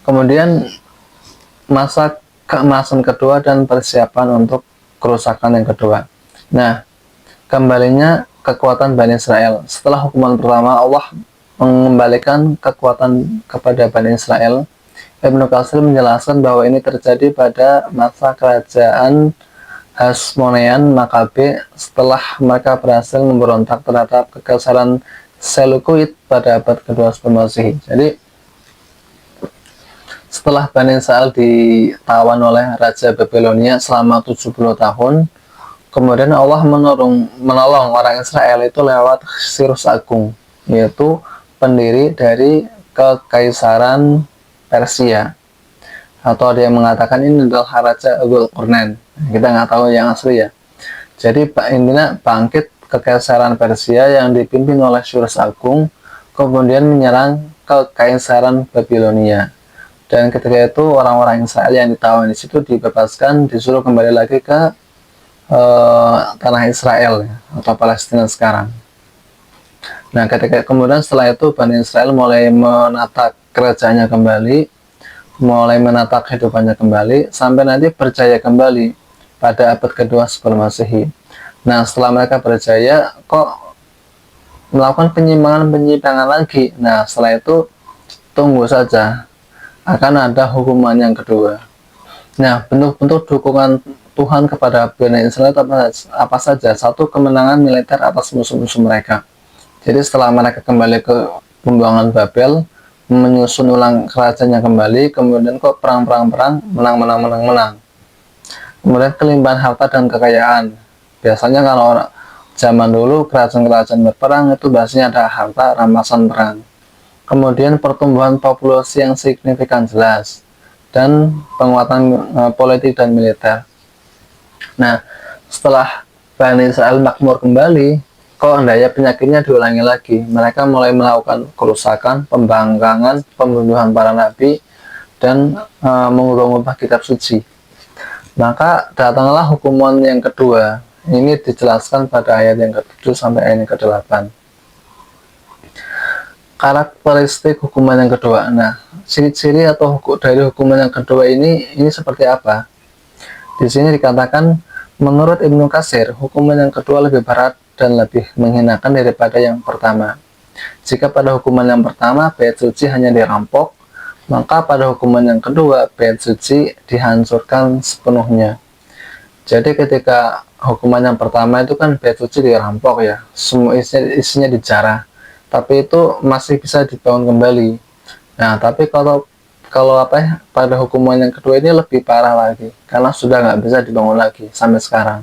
Kemudian masa keemasan kedua dan persiapan untuk kerusakan yang kedua. Nah, kembalinya kekuatan Bani Israel. Setelah hukuman pertama, Allah mengembalikan kekuatan kepada Bani Israel. Ibnu Katsir menjelaskan bahwa ini terjadi pada masa kerajaan Hasmonean Makabe setelah mereka berhasil memberontak terhadap kekaisaran Seleucid pada abad kedua sebelum Masehi. Jadi setelah Bani Israel ditawan oleh Raja Babilonia selama 70 tahun, kemudian Allah menolong orang Israel itu lewat Cyrus Agung, yaitu pendiri dari Kekaisaran Persia. Atau ada yang mengatakan ini adalah Raja Dzulqarnain. Kita nggak tahu yang asli ya. Jadi intinya bangkit Kekaisaran Persia yang dipimpin oleh Cyrus Agung, kemudian menyerang Kekaisaran Babilonia. Dan ketika itu orang-orang Israel yang ditawan di situ dibebaskan, disuruh kembali lagi ke tanah Israel ya, atau Palestina sekarang. Nah, ketika kemudian setelah itu Bani Israel mulai menata kerajaannya kembali, mulai menata kehidupannya kembali, sampai nanti berjaya kembali pada abad kedua sebelum Masehi. Nah, setelah mereka berjaya, kok melakukan penyimpangan lagi. Nah, setelah itu tunggu saja, akan ada hukuman yang kedua. Nah, bentuk-bentuk dukungan Tuhan kepada Bani Israel apa saja? Satu, kemenangan militer atas musuh-musuh mereka. Jadi setelah mereka kembali ke pembuangan Babel, menyusun ulang kerajaannya kembali, kemudian kok perang, menang. Kemudian kelimpahan harta dan kekayaan. Biasanya kalau orang zaman dulu kerajaan-kerajaan berperang itu biasanya ada harta rampasan perang. Kemudian pertumbuhan populasi yang signifikan jelas, dan penguatan politik dan militer. Nah, setelah Bani Israel makmur kembali, kok daya penyakitnya diulangi lagi. Mereka mulai melakukan kerusakan, pembangkangan, pembunuhan para nabi, dan mengubah-ubah kitab suci. Maka datanglah hukuman yang kedua. Ini dijelaskan pada ayat yang ke-7 sampai ayat yang ke-8. Karakteristik hukuman yang kedua. Nah, ciri-ciri atau dari hukuman yang kedua ini seperti apa? Di sini dikatakan, menurut Ibnu Katsir, hukuman yang kedua lebih berat dan lebih menghinakan daripada yang pertama. Jika pada hukuman yang pertama bait suci hanya dirampok, maka pada hukuman yang kedua bait suci dihancurkan sepenuhnya. Jadi ketika hukuman yang pertama itu kan bait suci dirampok ya, semua isinya dijarah. Tapi itu masih bisa dibangun kembali. Nah, tapi kalau pada hukuman yang kedua ini lebih parah lagi, karena sudah nggak bisa dibangun lagi sampai sekarang.